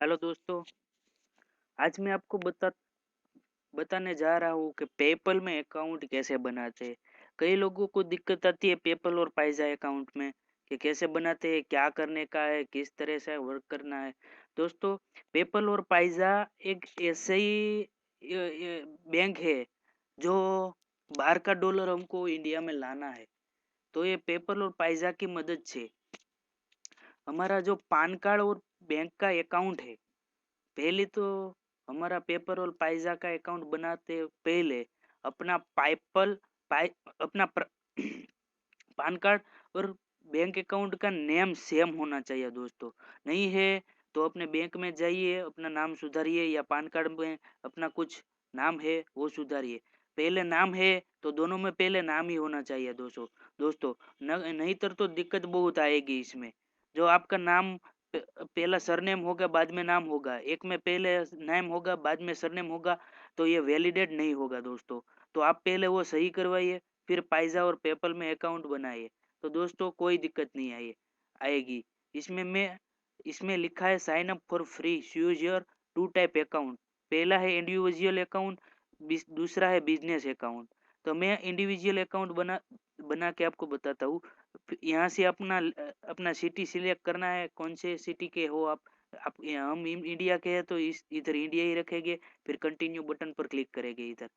Hello दोस्तों। आज मैं आपको बताने जा रहा हूँ कि पेपल में अकाउंट कैसे बनाते हैं। कई लोगों को दिक्कत आती है पेपल और पाइज़ा अकाउंट में कि कैसे बनाते हैं, क्या करने का है, किस तरह से वर्क करना है। दोस्तों, पेपल और पाइज़ा एक ऐसे ही बैंक है जो बाहर का डॉलर हमको इंडिया में लाना है। तो ये पेपल और पाइज़ा की मदद से हमारा जो पान कार्ड और बैंक का अकाउंट है, पहले तो हमारा पेपर और पाइज़ा का अकाउंट बनाते पहले अपना पाइपल पाइ अपना पान कार्ड और बैंक अकाउंट का नेम सेम होना चाहिए दोस्तों। नहीं है तो अपने बैंक में जाइए, अपना नाम सुधारिए या पान कार्ड में अपना कुछ नाम है वो सुधारिए। पहले नाम है तो दोनों में पहले नाम ही होना चाहिए दोस्तों। दोस्तों, न नहीं तो दिक्कत बहुत आएगी इसमें। जो आपका नाम पहला सरनेम होगा बाद में नाम होगा, एक में पहले नेम होगा बाद में सरनेम होगा, तो ये वैलिडेट नहीं होगा दोस्तों। तो आप पहले वो सही करवाइए, फिर पाइज़ा और पेपल में अकाउंट बनाइए। तो दोस्तों कोई दिक्कत नहीं आएगी। इसमें लिखा है sign up for free, choose your 2 type account. पहला है इंडिविजुअल अकाउंट, दूसरा है बिज़नेस अकाउंट। तो मैं इंडिविजुअल अकाउंट बना के आपको बताता हूँ। यहाँ से अपना सिटी सिलेक्ट करना है, कौन से सिटी के हो आप। हम इंडिया के हैं तो इस इधर इंडिया ही रखेंगे। फिर कंटिन्यू बटन पर क्लिक करेंगे इधर।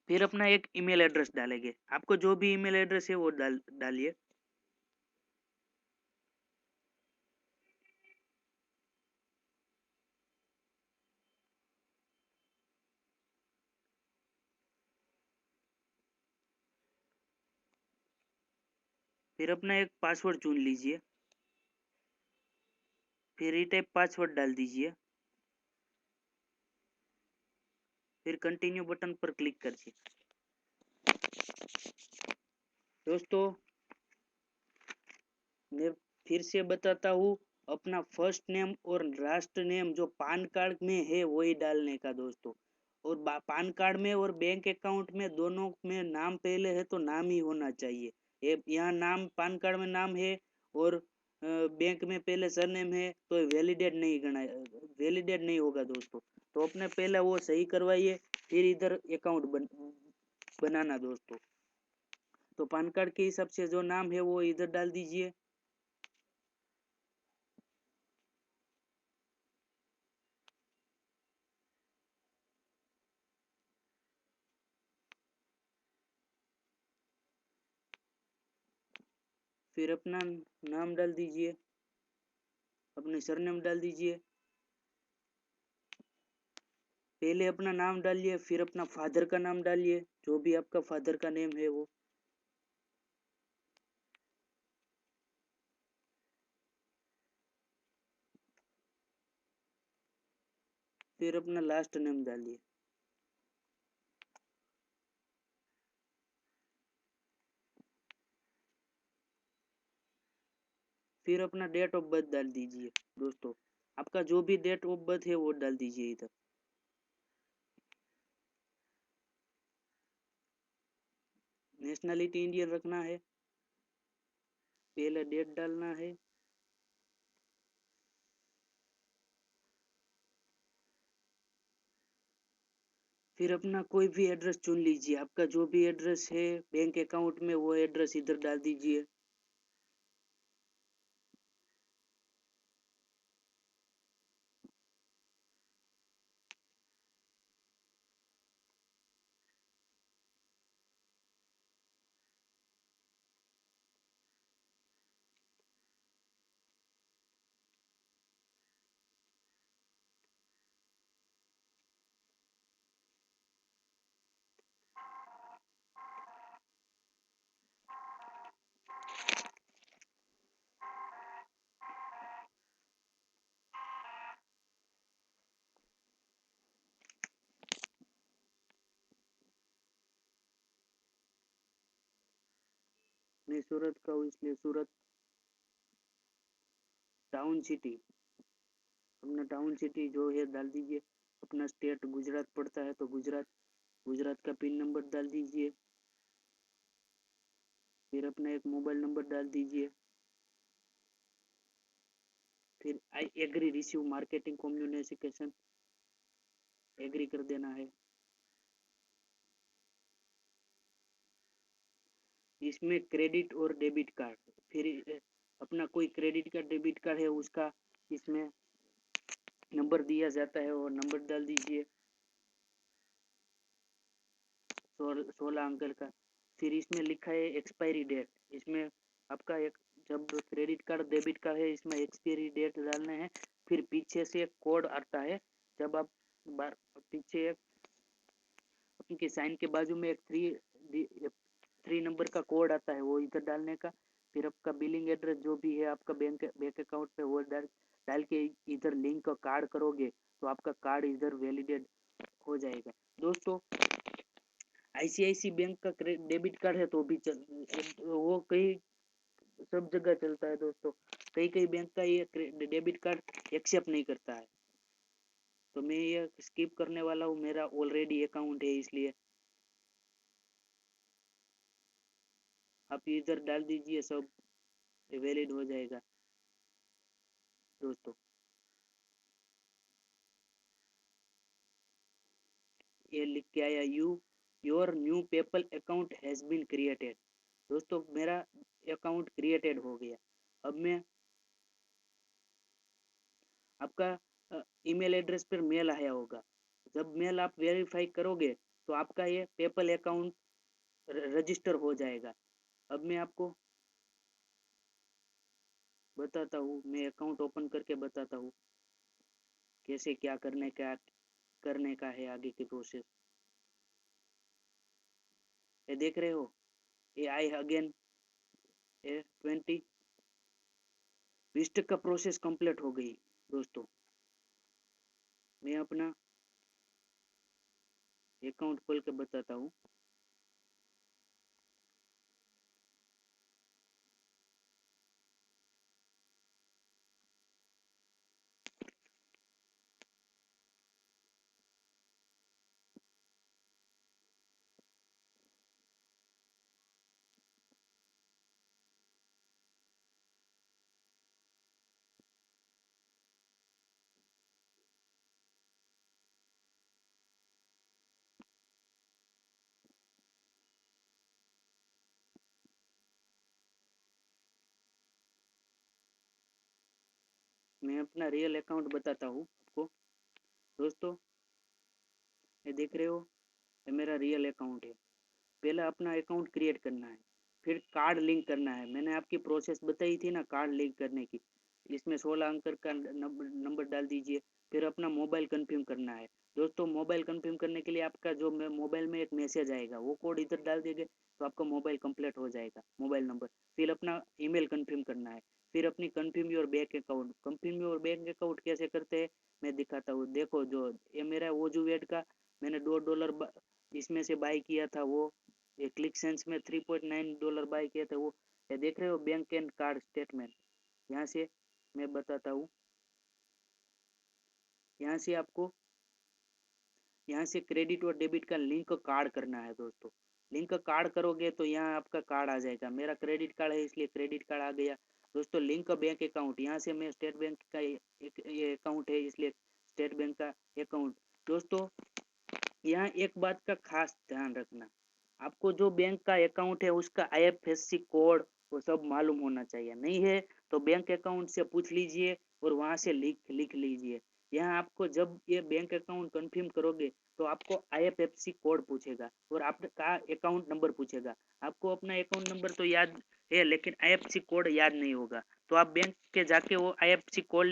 फिर अपना एक ईमेल एड्रेस डालेंगे, आपको जो भी ईमेल एड्रेस है वो डालिए। फिर अपना एक पासवर्ड चुन लीजिए, फिर रीटाइप पासवर्ड डाल दीजिए। फिर कंटिन्यू बटन पर क्लिक करिए। दोस्तों, मैं फिर से बताता हूँ, अपना फर्स्ट नेम और लास्ट नेम जो पान कार्ड में है वही डालने का दोस्तों। और पान कार्ड में और बैंक अकाउंट में दोनों में नाम पहले है तो नाम ही होना चाहिए। ये यहाँ नाम पान कार्ड में नाम है और बैंक में पहले सरनेम है तो वैलिडेट नहीं होगा दोस्तों। तो अपने पहले वो सही करवाइए, फिर इधर अकाउंट बनाना दोस्तों। तो पान कार्ड के हिसाब से जो नाम है वो इधर डाल दीजिए। फिर अपना नाम डाल दीजिए, अपने सरनेम डाल दीजिए। पहले अपना नाम डालिए, फिर अपना फादर का नाम डालिए, जो भी आपका फादर का नेम है वो। फिर अपना लास्ट नेम डालिए। फिर अपना डेट ऑफ बर्थ डाल दीजिए दोस्तों। आपका जो भी डेट ऑफ बर्थ है वो डाल दीजिए इधर। नेशनलिटी इंडियन रखना है, पहले डेट डालना है। फिर अपना कोई भी एड्रेस चुन लीजिए, आपका जो भी एड्रेस है बैंक अकाउंट में वो एड्रेस इधर डाल दीजिए। मैं सूरत का हूँ इसलिए सूरत टाउन सिटी, अपना टाउन सिटी जो है डाल दीजिए। अपना स्टेट गुजरात पड़ता है तो गुजरात, गुजरात का पिन नंबर डाल दीजिए। फिर अपना एक मोबाइल नंबर डाल दीजिए। फिर I agree receive marketing communication, agree कर देना है। इसमें क्रेडिट और डेबिट कार्ड, फिर अपना कोई क्रेडिट कार्ड डेबिट कार्ड है उसका इसमें नंबर दिया जाता है और नंबर डाल दीजिए 16 अंक का। फिर इसमें लिखा है एक्सपायरी डेट, इसमें आपका एक जब क्रेडिट कार्ड डेबिट कार्ड है इसमें एक्सपायरी डेट डालना है। फिर पीछे से एक कोड आता है, जब आप पीछे उनके साइन के बाजू में एक 3 नंबर का कोड आता है, वो इधर डालने का। फिर आपका बिलिंग एड्रेस जो भी है आपका बैंक अकाउंट पे वो डाल के इधर लिंक कार्ड करोगे तो आपका कार्ड इधर वैलिडेट हो जाएगा। दोस्तों आईसीआईसी बैंक का डेबिट कार्ड है तो भी वो कई सब जगह चलता है दोस्तों। कई कई बैंक का ये डेबिट कार्ड एक्सेप्ट नहीं करता है, तो मैं ये स्किप करने वाला हूँ, मेरा ऑलरेडी अकाउंट है इसलिए। आप इधर डाल दीजिए, सब वैलिड हो जाएगा दोस्तों। ये लिख के आया your new PayPal account has been created. दोस्तों मेरा अकाउंट क्रिएटेड हो गया। अब मैं आपका ईमेल एड्रेस पर मेल आया होगा, जब मेल आप वेरीफाई करोगे तो आपका ये पेपल अकाउंट रजिस्टर हो जाएगा। अब मैं आपको बताता हूँ, मैं अकाउंट ओपन करके बताता हूँ कैसे क्या करने का है आगे की प्रोसेस। ये देख रहे हो, ये आई अगेन 20 का प्रोसेस कंप्लीट हो गई दोस्तों। मैं अपना अकाउंट खोल के बताता हूँ। मैं अपना रियल अकाउंट बताता हूँ आपको दोस्तों। ये देख रहे हो, ये मेरा रियल अकाउंट है। पहले अपना अकाउंट क्रिएट करना है, फिर कार्ड लिंक करना है। मैंने आपकी प्रोसेस बताई थी ना कार्ड लिंक करने की, इसमें 16 अंक का नंबर डाल दीजिए। फिर अपना मोबाइल कंफर्म करना है दोस्तों। मोबाइल कंफर्म करने के लिए आपका जो मोबाइल में एक मैसेज आएगा, वो कोड इधर डाल देंगे तो आपका मोबाइल कंप्लीट हो जाएगा, मोबाइल नंबर। फिर अपना ईमेल कंफर्म करना है। फिर अपनी confirm your bank account, confirm your bank account कैसे करते हैं मैं दिखाता हूँ। देखो जो ये मेरा वोजूवेड का मैंने $2 इसमें से बाय किया था, वो ये क्लिक सेंस में $3.9 बाय किया था वो। ये देख रहे हो बैंक एंड कार्ड स्टेटमेंट। यहाँ से मैं बताता हूँ, यहाँ से आपको यहाँ से क्रेडिट और डेबिट का लिंक कार्ड करना है दोस्तों। लिंक कार्ड करोगे तो यहाँ आपका कार्ड आ जाएगा। मेरा क्रेडिट कार्ड है इसलिए क्रेडिट कार्ड आ गया दोस्तों। लिंक बैंक अकाउंट, यहाँ से मैं स्टेट बैंक का ये अकाउंट है इसलिए स्टेट बैंक का अकाउंट। दोस्तों यहाँ एक बात का खास ध्यान रखना, आपको जो बैंक का अकाउंट है उसका आईएफएससी कोड वो सब मालूम होना चाहिए। नहीं है तो बैंक अकाउंट से पूछ लीजिए और वहां से लिख लीजिए। यहाँ आपको जब ये बैंक अकाउंट कंफर्म करोगे तो आपको आईएफएससी कोड पूछेगा और आपका अकाउंट नंबर पूछेगा। आपको अपना अकाउंट नंबर तो याद है लेकिन आईएफएससी कोड याद नहीं होगा, तो आप बैंक के जाके वो आईएफएससी कोड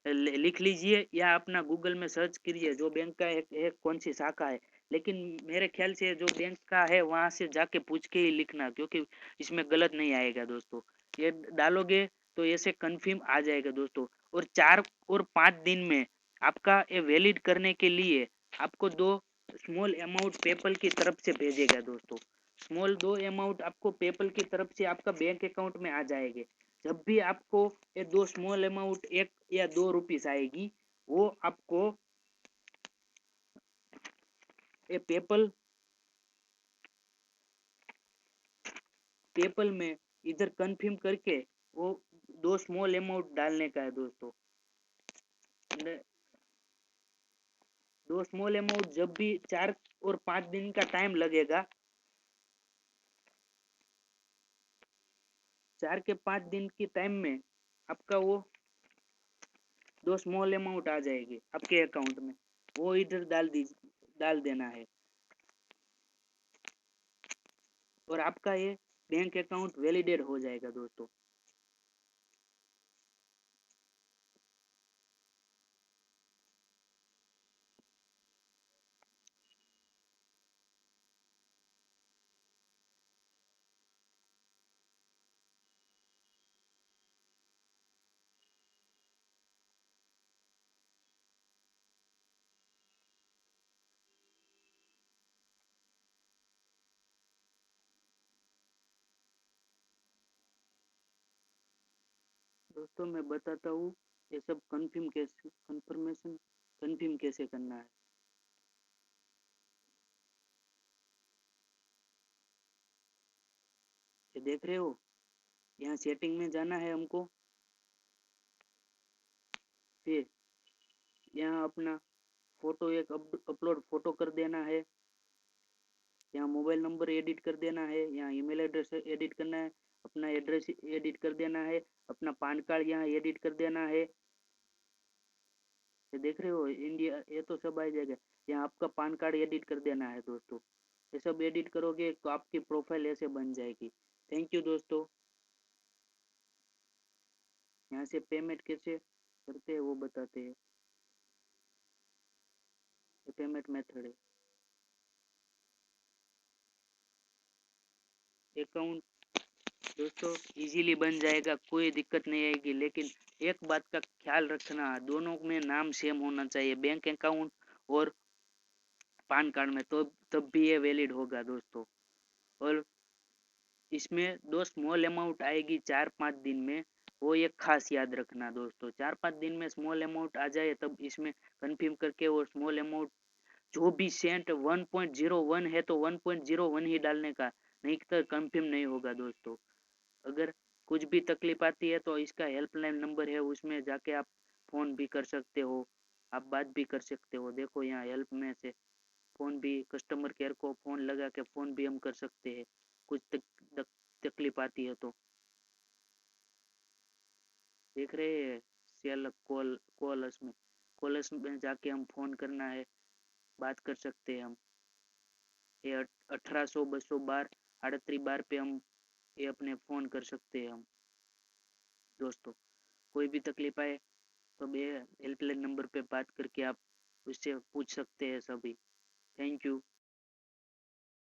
लिख लीजिए या अपना गूगल में सर्च करिए जो बैंक का है कौन सी शाखा है। लेकिन मेरे ख्याल से जो बैंक का है वहां से जाके पूछ के ही लिखना, क्योंकि इसमें गलत नहीं आएगा दोस्तों। ये डालोगे तो ऐसे कंफर्म आ जाएगा दोस्तों। और 4 और 5 दिन में आपका ये वैलिड करने के लिए आपको 2 स्मॉल अमाउंट पेपल की तरफ से भेजेगा दोस्तों। स्मॉल 2 अमाउंट आपको पेपल की तरफ से आपका बैंक अकाउंट में आ जाएंगे। जब भी आपको ये 2 स्मॉल अमाउंट 1 या 2 रुपीस आएगी, वो आपको ये पेपल में इधर कंफर्म करके वो दो स्मॉल अमाउंट डालने का है दोस्तों। दो स्मॉल अमाउंट जब भी 4 और 5 दिन का टाइम लगेगा, 4 के 5 दिन की टाइम में आपका वो दो स्मॉल अमाउंट आ जाएगी आपके अकाउंट में, वो इधर डाल देना है और आपका ये बैंक अकाउंट वैलिडेट हो जाएगा दोस्तों। दोस्तों मैं बताता हूँ ये सब कंफर्म कैसे करना है। ये देख रहे हो, यहाँ सेटिंग में जाना है हमको। फिर यहाँ अपना फोटो एक अपलोड फोटो कर देना है। यहाँ मोबाइल नंबर एडिट कर देना है, यहाँ ईमेल एड्रेस एडिट करना है, अपना एड्रेस एडिट कर देना है, अपना पान कार्ड यहाँ एडिट कर देना है। ये देख रहे हो इंडिया, ये तो सब आ जाएगा। यहाँ आपका पान कार्ड एडिट कर देना है दोस्तों। ये सब एडिट करोगे तो आपकी प्रोफाइल ऐसे बन जाएगी। थैंक यू दोस्तों। यहाँ से पेमेंट कैसे करते हैं वो बताते हैं। ये पेमेंट मेथड है। अकाउंट दोस्तों इजीली बन जाएगा, कोई दिक्कत नहीं आएगी, लेकिन एक बात का ख्याल रखना, दोनों में नाम सेम होना चाहिए, बैंक अकाउंट और पान कार्ड में, तो तब भी ये वैलिड होगा दोस्तों। और इसमें दो स्मॉल अमाउंट आएगी 4-5 दिन में, वो एक खास याद रखना दोस्तों। 4-5 दिन में स्मॉल अमाउंट आ जाए तब इसमें कंफर्म करके वो स्मॉल अमाउंट जो भी सेंट 1.01 है तो 1.01 ही डालने का, नहीं तो कंफर्म नहीं होगा दोस्तों। अगर कुछ भी तकलीफ आती है तो इसका हेल्पलाइन नंबर है, उसमें जाके आप फ़ोन भी कर सकते हो, आप बात भी कर सकते हो। देखो यहाँ हेल्प में से फ़ोन भी, कस्टमर केयर को फ़ोन लगा के फ़ोन भी हम कर सकते हैं कुछ तकलीफ आती है तो। देख रहे हैं सेल कॉलस में जाके हम फ़ोन करना है, बात कर सकते हैं हम। ये 1800 200 बार 38 बार पे हम ये अपने फ़ोन कर सकते हैं हम दोस्तों। कोई भी तकलीफ आए तो ये हेल्पलाइन नंबर पे बात करके आप उससे पूछ सकते हैं सभी। Thank you.